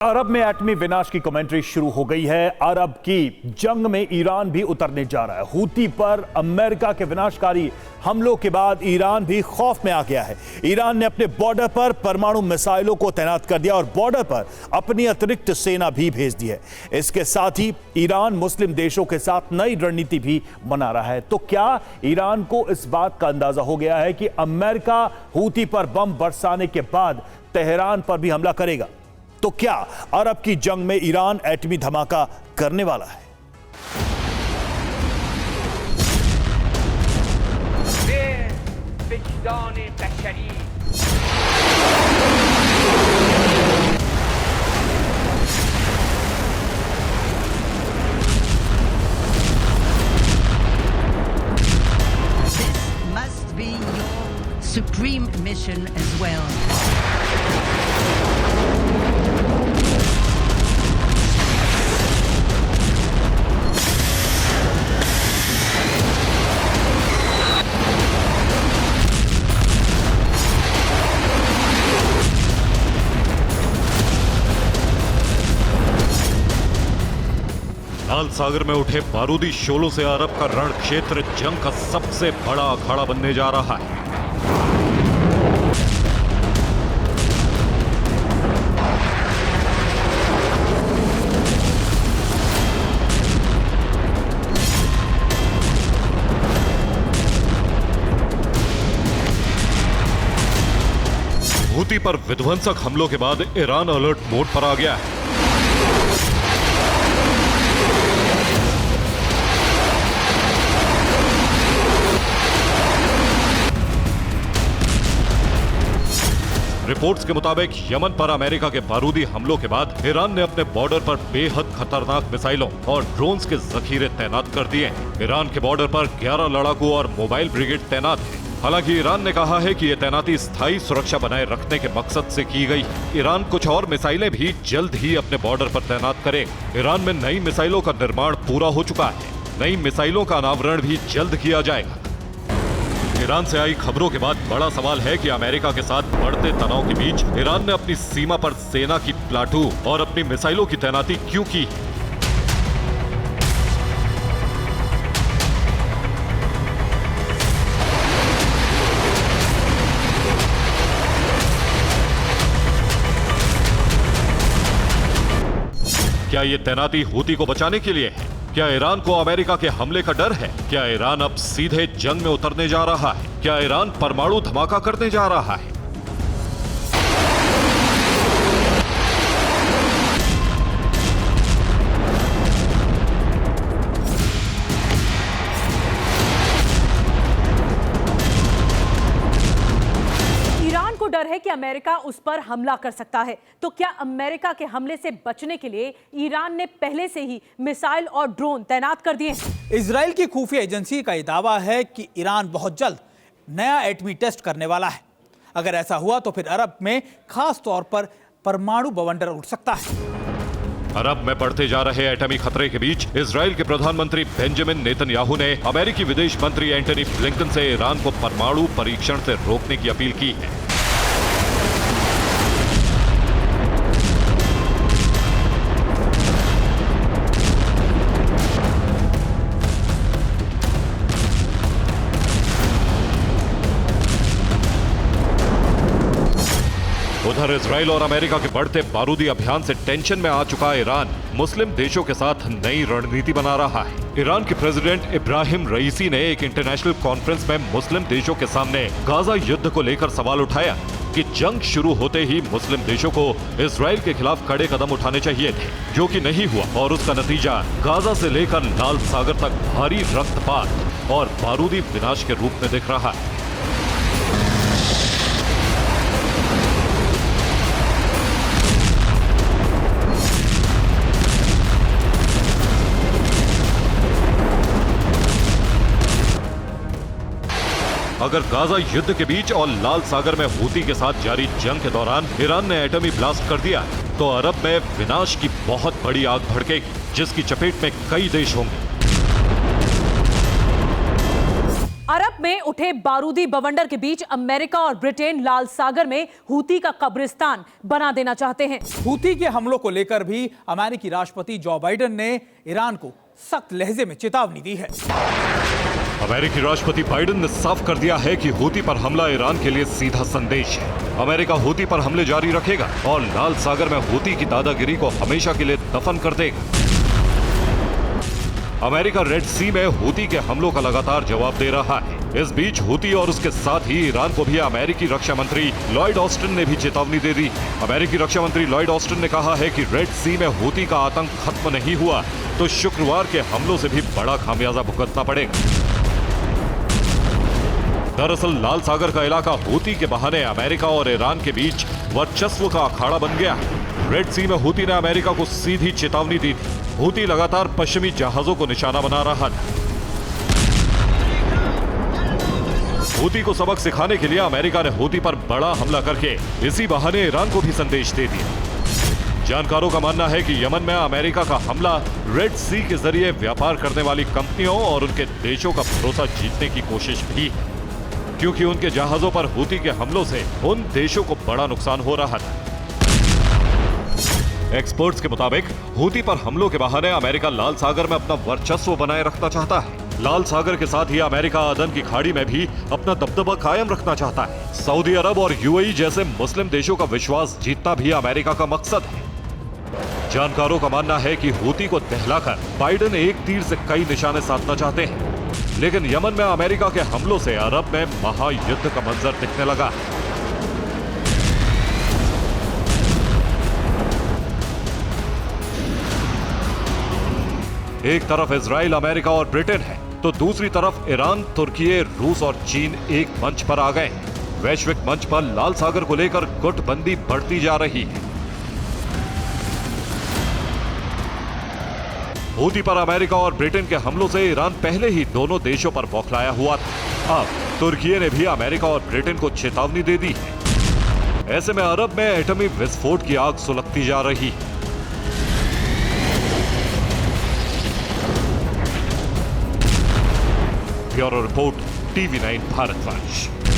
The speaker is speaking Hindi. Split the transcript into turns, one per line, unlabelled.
अरब में एटमी विनाश की कमेंट्री शुरू हो गई है। अरब की जंग में ईरान भी उतरने जा रहा है। हूती पर अमेरिका के विनाशकारी हमलों के बाद ईरान भी खौफ में आ गया है। ईरान ने अपने बॉर्डर पर परमाणु मिसाइलों को तैनात कर दिया और बॉर्डर पर अपनी अतिरिक्त सेना भी भेज दी है। इसके साथ ही ईरान मुस्लिम देशों के साथ नई रणनीति भी बना रहा है। तो क्या ईरान को इस बात का अंदाजा हो गया है कि अमेरिका हूती पर बम बरसाने के बाद तेहरान पर भी हमला करेगा? तो क्या अरब की जंग में ईरान एटमी धमाका करने वाला है?
This must be your supreme mission as well.
लाल सागर में उठे बारूदी शोलों से अरब का रण क्षेत्र जंग का सबसे बड़ा अखाड़ा बनने जा रहा है। हूती पर विध्वंसक हमलों के बाद ईरान अलर्ट मोड पर आ गया है। रिपोर्ट्स के मुताबिक यमन पर अमेरिका के बारूदी हमलों के बाद ईरान ने अपने बॉर्डर पर बेहद खतरनाक मिसाइलों और ड्रोन्स के जखीरे तैनात कर दिए हैं। ईरान के बॉर्डर पर 11 लड़ाकू और मोबाइल ब्रिगेड तैनात है। हालांकि ईरान ने कहा है कि यह तैनाती स्थायी सुरक्षा बनाए रखने के मकसद से की गई है। ईरान कुछ और मिसाइलें भी जल्द ही अपने बॉर्डर पर तैनात करेगा। ईरान में नई मिसाइलों का निर्माण पूरा हो चुका है। नई मिसाइलों का अनावरण भी जल्द किया जाएगा। ईरान से आई खबरों के बाद बड़ा सवाल है कि अमेरिका के साथ बढ़ते तनाव के बीच ईरान ने अपनी सीमा पर सेना की प्लाटून और अपनी मिसाइलों की तैनाती क्यों की? क्या ये तैनाती हूती को बचाने के लिए है? क्या ईरान को अमेरिका के हमले का डर है? क्या ईरान अब सीधे जंग में उतरने जा रहा है? क्या ईरान परमाणु धमाका करने जा रहा है?
डर है कि अमेरिका उस पर हमला कर सकता है। तो क्या अमेरिका के हमले से बचने के लिए ईरान ने पहले से ही मिसाइल और ड्रोन तैनात कर दिए?
इजराइल की खुफिया एजेंसी का यह दावा है कि ईरान बहुत जल्द नया एटमी टेस्ट करने वाला है। अगर ऐसा हुआ तो फिर अरब में खास तौर पर परमाणु बवंडर उठ सकता है।
अरब में बढ़ते जा रहे एटमी खतरे के बीच इजराइल के प्रधानमंत्री बेंजामिन नेतन्याहू ने अमेरिकी विदेश मंत्री एंटनी ब्लिंकन से ईरान को परमाणु परीक्षण से रोकने की अपील की है। उधर इजराइल और अमेरिका के बढ़ते बारूदी अभियान से टेंशन में आ चुका ईरान मुस्लिम देशों के साथ नई रणनीति बना रहा है। ईरान के प्रेसिडेंट इब्राहिम रईसी ने एक इंटरनेशनल कॉन्फ्रेंस में मुस्लिम देशों के सामने गाजा युद्ध को लेकर सवाल उठाया कि जंग शुरू होते ही मुस्लिम देशों को इजराइल के खिलाफ कड़े कदम उठाने चाहिए थे, जो कि नहीं हुआ और उसका नतीजा गाजा से लेकर लाल सागर तक भारी रक्तपात और बारूदी विनाश के रूप में दिख रहा है। अगर गाजा युद्ध के बीच और लाल सागर में हूती के साथ जारी जंग के दौरान ईरान ने एटमी ब्लास्ट कर दिया तो अरब में विनाश की बहुत बड़ी आग भड़केगी, जिसकी चपेट में कई देश होंगे।
अरब में उठे बारूदी बवंडर के बीच अमेरिका और ब्रिटेन लाल सागर में हूती का कब्रिस्तान बना देना चाहते हैं।
हूती के हमलों को लेकर भी अमेरिकी राष्ट्रपति जो बाइडेन ने ईरान को सख्त लहजे में चेतावनी दी है।
अमेरिकी राष्ट्रपति बाइडेन ने साफ कर दिया है कि हूती पर हमला ईरान के लिए सीधा संदेश है। अमेरिका हूती पर हमले जारी रखेगा और लाल सागर में हूती की दादागिरी को हमेशा के लिए दफन कर देगा। अमेरिका रेड सी में हूती के हमलों का लगातार जवाब दे रहा है। इस बीच हूती और उसके साथ ही ईरान को भी अमेरिकी रक्षा मंत्री लॉयड ऑस्टिन ने भी चेतावनी दे दी। अमेरिकी रक्षा मंत्री लॉयड ऑस्टिन ने कहा है कि रेड सी में हूती का आतंक खत्म नहीं हुआ तो शुक्रवार के हमलों से भी बड़ा खामियाजा भुगतना पड़ेगा। दरअसल लाल सागर का इलाका हूती के बहाने अमेरिका और ईरान के बीच वर्चस्व का अखाड़ा बन गया है। रेड सी में हूती ने अमेरिका को सीधी चेतावनी दी थी। हूती लगातार पश्चिमी जहाजों को निशाना बना रहा था। हूती को सबक सिखाने के लिए अमेरिका ने हूती पर बड़ा हमला करके इसी बहाने ईरान को भी संदेश दे दिया। जानकारों का मानना है कि यमन में अमेरिका का हमला रेड सी के जरिए व्यापार करने वाली कंपनियों और उनके देशों का भरोसा जीतने की कोशिश भी है, क्योंकि उनके जहाजों पर हूती के हमलों से उन देशों को बड़ा नुकसान हो रहा था। एक्सपर्ट्स के मुताबिक हूती पर हमलों के बहाने अमेरिका लाल सागर में अपना वर्चस्व बनाए रखना चाहता है। लाल सागर के साथ ही अमेरिका अदन की खाड़ी में भी अपना दबदबा कायम रखना चाहता है। सऊदी अरब और यूएई जैसे मुस्लिम देशों का विश्वास जीतना भी अमेरिका का मकसद है। जानकारों का मानना है कि हूती को दहलाकर बाइडेन एक तीर से कई निशाने साधना चाहते हैं, लेकिन यमन में अमेरिका के हमलों से अरब में महायुद्ध का मंजर दिखने लगा। एक तरफ इजराइल, अमेरिका और ब्रिटेन है तो दूसरी तरफ ईरान, तुर्की, रूस और चीन एक मंच पर आ गए। वैश्विक मंच पर लाल सागर को लेकर गुटबंदी बढ़ती जा रही है। हूती पर अमेरिका और ब्रिटेन के हमलों से ईरान पहले ही दोनों देशों पर बौखलाया हुआ था। अब तुर्की ने भी अमेरिका और ब्रिटेन को चेतावनी दे दी है। ऐसे में अरब में एटमी विस्फोट की आग सुलगती जा रही है। Bureau report, TV9 भारतवंश।